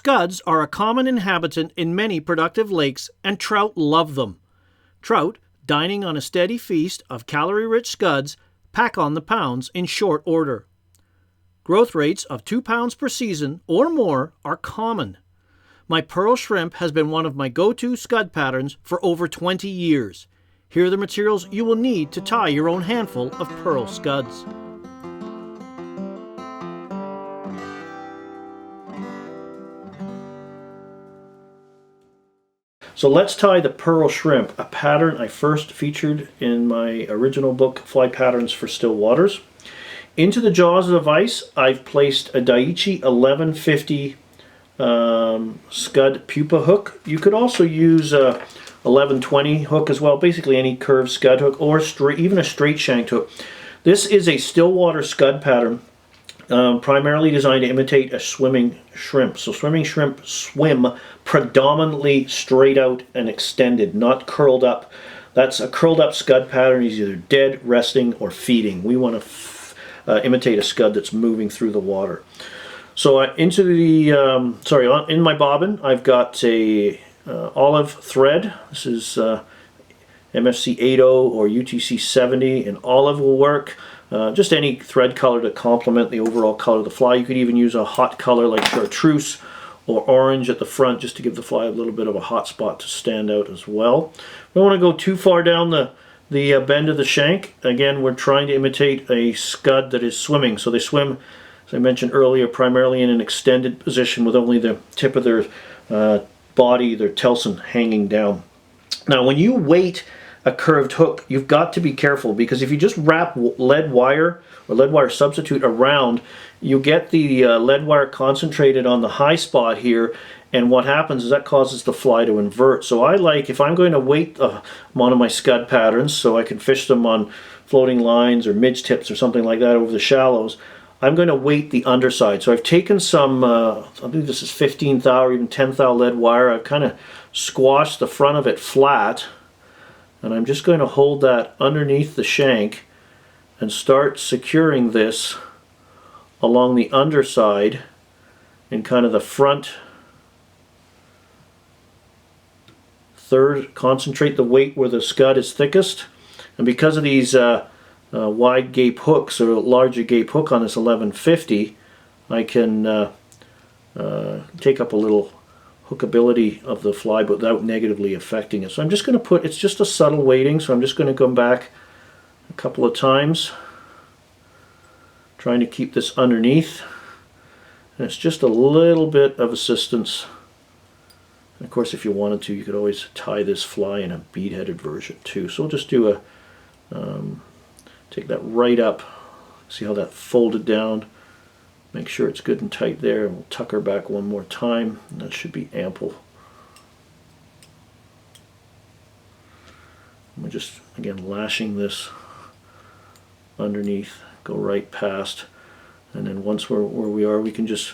Scuds are a common inhabitant in many productive lakes, and trout love them. Trout, dining on a steady feast of calorie-rich scuds, pack on the pounds in short order. Growth rates of 2 pounds per season or more are common. My pearl shrimp has been one of my go-to scud patterns for over 20 years. Here are the materials you will need to tie your own handful of pearl scuds. So let's tie the pearl shrimp, a pattern I first featured in my original book, Fly Patterns for Still Waters. Into the jaws of the vise, I've placed a Daiichi 1150 Scud pupa hook. You could also use a 1120 hook as well, basically any curved scud hook, or even a straight shanked hook. This is a stillwater scud pattern, primarily designed to imitate a swimming shrimp. So swimming shrimp swim predominantly straight out and extended, not curled up. That's a curled up scud pattern. He's either dead, resting, or feeding. We want to imitate a scud that's moving through the water. So into the in my bobbin, I've got a olive thread. This is MFC 80 or UTC 70, and olive will work. Just any thread color to complement the overall color of the fly. You could even use a hot color like chartreuse or orange at the front just to give the fly a little bit of a hot spot to stand out as well. We don't want to go too far down the bend of the shank. Again, we're trying to imitate a scud that is swimming. So they swim, as I mentioned earlier, primarily in an extended position with only the tip of their body, their telson, hanging down. Now, when you weight a curved hook, you've got to be careful, because if you just wrap lead wire or lead wire substitute around, you get the lead wire concentrated on the high spot here, and what happens is that causes the fly to invert. So I like, if I'm going to weight one of my scud patterns so I can fish them on floating lines or midge tips or something like that over the shallows, I'm going to weight the underside. So I've taken some, I believe this is 15 thou or even 10 thou lead wire. I've kind of squashed the front of it flat, and I'm just going to hold that underneath the shank and start securing this along the underside in kind of the front third. Concentrate the weight where the scud is thickest, and because of these wide gape hooks, or larger gape hook on this 1150, I can take up a little hookability of the fly but without negatively affecting it. So I'm just going to put, it's just a subtle weighting, so I'm just going to come back a couple of times, trying to keep this underneath, and it's just a little bit of assistance. And of course, if you wanted to, you could always tie this fly in a bead-headed version too. So we'll just do a take that right up, see how that folded down, make sure it's good and tight there, and we'll tuck her back one more time, and that should be ample. And we're just, again, lashing this underneath, go right past, and then once we're where we are, we can just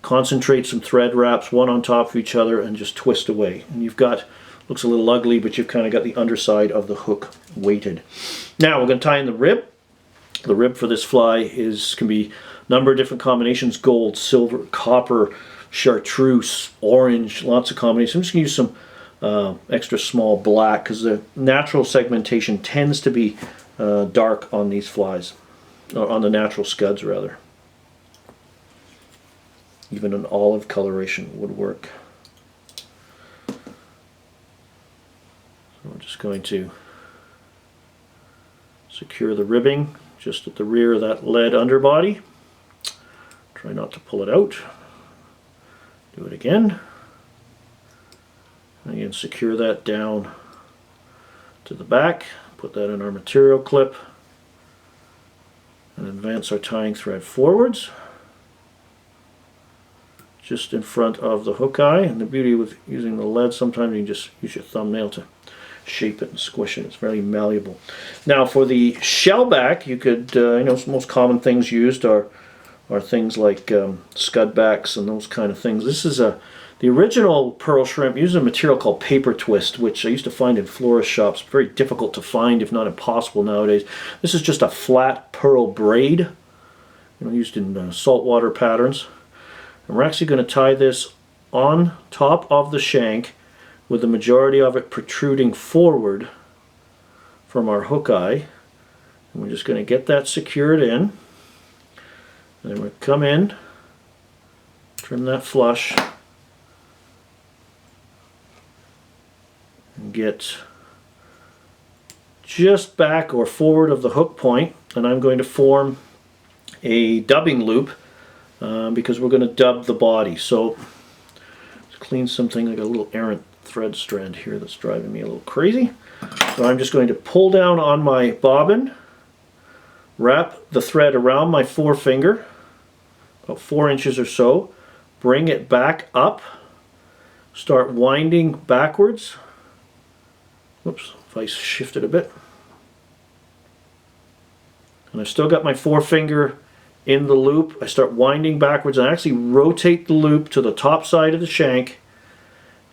concentrate some thread wraps one on top of each other and just twist away. And you've got, looks a little ugly, but you've kind of got the underside of the hook weighted. Now we're going to tie in the rib. The rib for this fly can be a number of different combinations: gold, silver, copper, chartreuse, orange, lots of combinations. I'm just going to use some extra small black because the natural segmentation tends to be dark on these flies, or on the natural scuds rather. Even an olive coloration would work. So we're just going to secure the ribbing just at the rear of that lead underbody. Try not to pull it out. Do it again. And again, secure that down to the back. Put that in our material clip and advance our tying thread forwards, just in front of the hook eye. And the beauty with using the lead, sometimes you can just use your thumbnail to shape it and squish it. It's very malleable. Now for the shellback, you could, you know, most common things used are things like scud backs and those kind of things. This is the original pearl shrimp used a material called paper twist, which I used to find in florist shops. Very difficult to find, if not impossible nowadays. This is just a flat pearl braid, you know, used in saltwater patterns. And we're actually going to tie this on top of the shank with the majority of it protruding forward from our hook eye. And we're just going to get that secured in. And then we'll come in, trim that flush, and get just back or forward of the hook point. And I'm going to form a dubbing loop because we're going to dub the body. So let's clean something. I got a little errant thread strand here that's driving me a little crazy. So I'm just going to pull down on my bobbin, wrap the thread around my forefinger, about 4 inches or so, bring it back up, start winding backwards. Whoops, if I shift it a bit. And I've still got my forefinger in the loop. I start winding backwards and I actually rotate the loop to the top side of the shank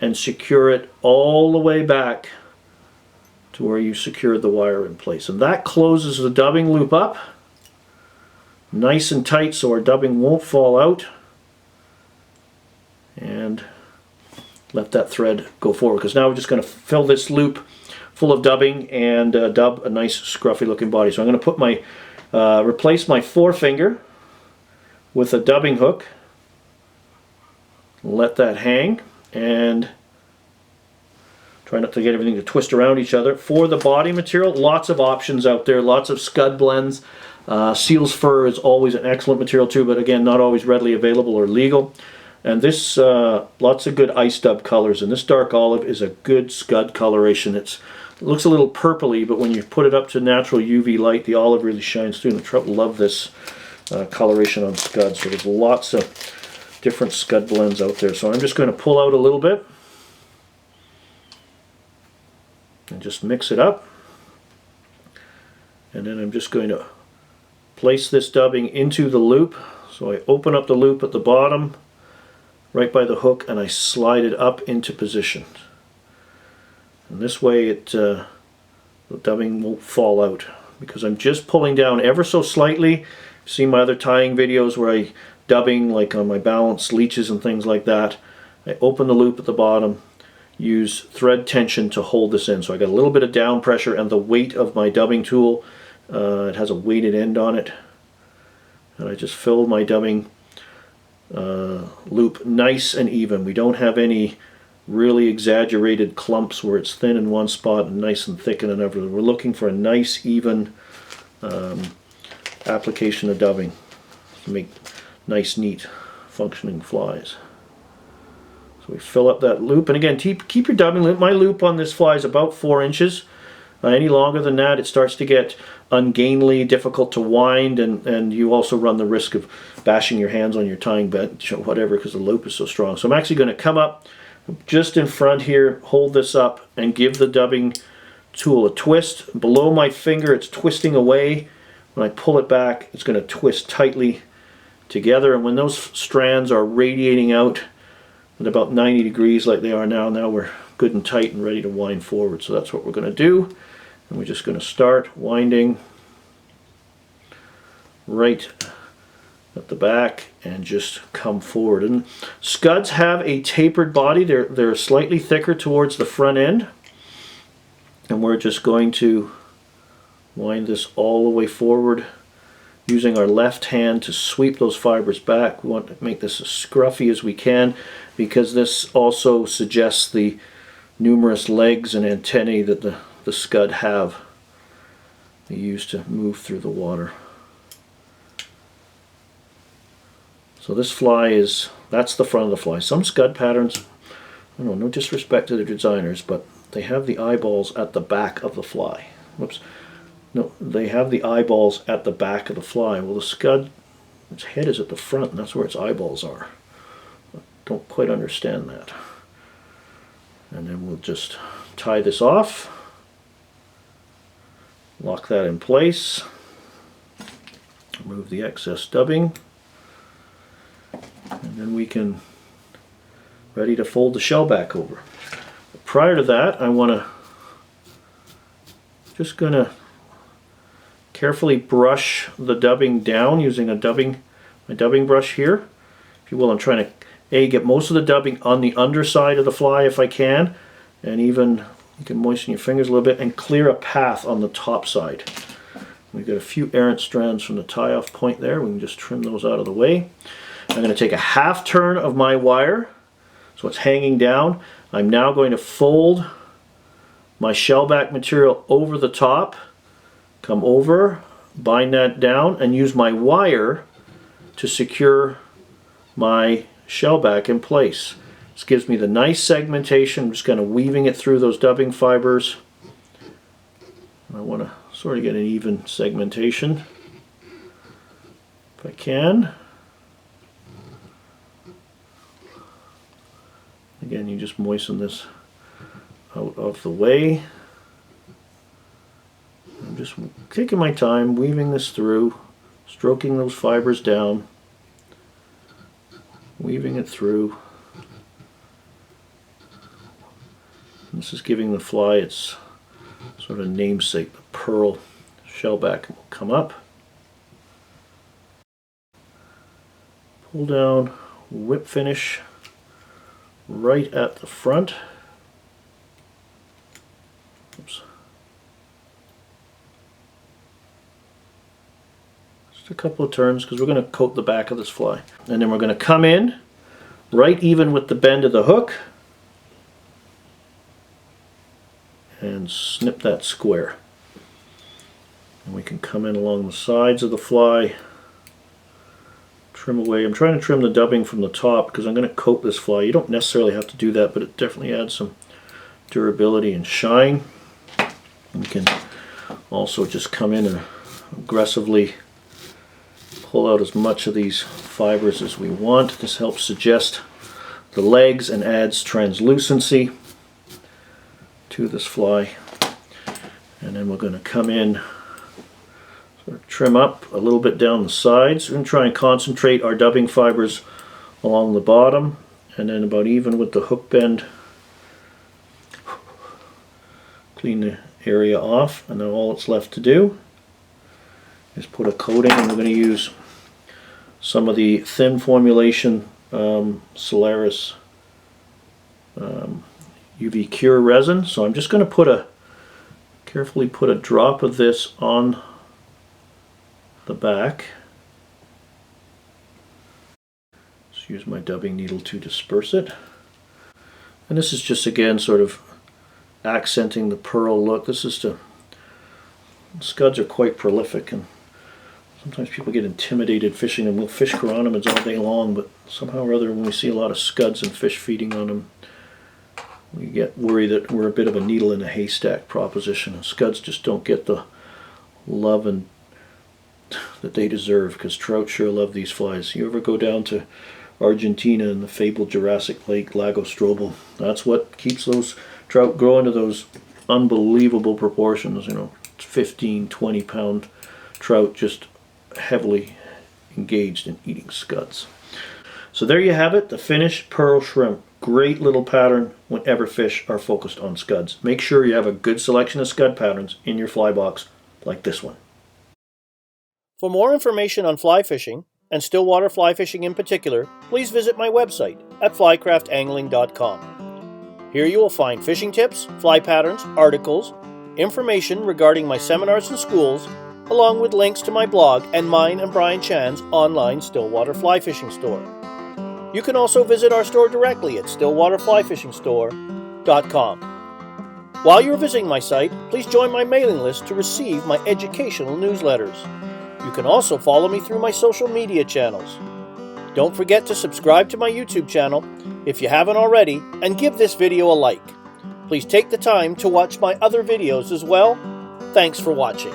and secure it all the way back to where you secured the wire in place. And that closes the dubbing loop up nice and tight so our dubbing won't fall out. And let that thread go forward, because now we're just going to fill this loop full of dubbing and dub a nice scruffy looking body. So I'm going to put my replace my forefinger with a dubbing hook, let that hang, and try not to get everything to twist around each other. For the body material, lots of options out there, lots of Scud blends. Seal's fur is always an excellent material too, but again, not always readily available or legal. And this, lots of good ice dub colors, and this dark olive is a good Scud coloration. It looks a little purpley, but when you put it up to natural UV light, the olive really shines through, and I love this coloration on Scud. So there's lots of different Scud blends out there. So I'm just going to pull out a little bit and just mix it up, and then I'm just going to place this dubbing into the loop. So I open up the loop at the bottom right by the hook and I slide it up into position, and this way the dubbing won't fall out because I'm just pulling down ever so slightly. You've seen my other tying videos where I dubbing like on my balance leeches and things like that. I open the loop at the bottom, use thread tension to hold this in. So I got a little bit of down pressure and the weight of my dubbing tool. It has a weighted end on it. And I just fill my dubbing loop nice and even. We don't have any really exaggerated clumps where it's thin in one spot and nice and thick in another. We're looking for a nice even application of dubbing to make nice, neat, functioning flies. We fill up that loop, and again, keep your dubbing loop. My loop on this fly is about 4 inches. Any longer than that, it starts to get ungainly, difficult to wind, and you also run the risk of bashing your hands on your tying bench or whatever because the loop is so strong. So I'm actually going to come up just in front here, hold this up, and give the dubbing tool a twist. Below my finger, it's twisting away. When I pull it back, it's going to twist tightly together, and when those strands are radiating out at about 90 degrees like they are now we're good and tight and ready to wind forward. So that's what we're going to do, and we're just going to start winding right at the back and just come forward. And Scuds have a tapered body. They're slightly thicker towards the front end, and we're just going to wind this all the way forward using our left hand to sweep those fibers back. We want to make this as scruffy as we can because this also suggests the numerous legs and antennae that the Scud have. They use to move through the water. So this fly that's the front of the fly. Some Scud patterns, I don't know, no disrespect to the designers, but they have the eyeballs at the back of the fly. Whoops. No, they have the eyeballs at the back of the fly. Well, the Scud, its head is at the front, and that's where its eyeballs are. I don't quite understand that. And then we'll just tie this off, lock that in place, remove the excess dubbing, and then we can ready to fold the shell back over. But prior to that, I want to just going to carefully brush the dubbing down using my dubbing brush here. If you will, I'm trying to get most of the dubbing on the underside of the fly if I can, and even you can moisten your fingers a little bit and clear a path on the top side. We've got a few errant strands from the tie-off point there. We can just trim those out of the way. I'm going to take a half turn of my wire, so it's hanging down. I'm now going to fold my shellback material over the top, come over, bind that down, and use my wire to secure my shellback in place. This gives me the nice segmentation. I'm just kind of weaving it through those dubbing fibers. I want to sort of get an even segmentation if I can. Again, you just moisten this out of the way. I'm just taking my time, weaving this through, stroking those fibers down, weaving it through. This is giving the fly its sort of namesake, the pearl shellback will come up. Pull down, whip finish right at the front. Oops. Just a couple of turns because we're going to coat the back of this fly. And then we're going to come in right even with the bend of the hook and snip that square. And we can come in along the sides of the fly, trim away. I'm trying to trim the dubbing from the top because I'm going to coat this fly. You don't necessarily have to do that, but it definitely adds some durability and shine. We can also just come in and aggressively pull out as much of these fibers as we want. This helps suggest the legs and adds translucency to this fly. And then we're going to come in, sort of trim up a little bit down the sides. We're going to try and concentrate our dubbing fibers along the bottom, and then about even with the hook bend. Clean the area off, and then all it's left to do is put a coating, and we're going to use some of the thin formulation Solaris UV Cure resin. So I'm just going to carefully put a drop of this on the back. Just use my dubbing needle to disperse it. And this is just again sort of accenting the pearl look. Scuds are quite prolific, and sometimes people get intimidated fishing them. We'll fish chironomids all day long, but somehow or other when we see a lot of scuds and fish feeding on them, we get worried that we're a bit of a needle in a haystack proposition, and scuds just don't get the love and that they deserve, because trout sure love these flies. You ever go down to Argentina in the fabled Jurassic Lake, Lago Strobel, that's what keeps those trout growing to those unbelievable proportions, 15, 20 pound trout just heavily engaged in eating scuds. So there you have it, the finished pearl shrimp. Great little pattern whenever fish are focused on scuds. Make sure you have a good selection of scud patterns in your fly box like this one. For more information on fly fishing, and stillwater fly fishing in particular, please visit my website at flycraftangling.com. Here you will find fishing tips, fly patterns, articles, information regarding my seminars and schools, along with links to my blog and mine and Brian Chan's online stillwater fly fishing store. You can also visit our store directly at stillwaterflyfishingstore.com. While you're visiting my site, please join my mailing list to receive my educational newsletters. You can also follow me through my social media channels. Don't forget to subscribe to my YouTube channel if you haven't already, and give this video a like. Please take the time to watch my other videos as well. Thanks for watching.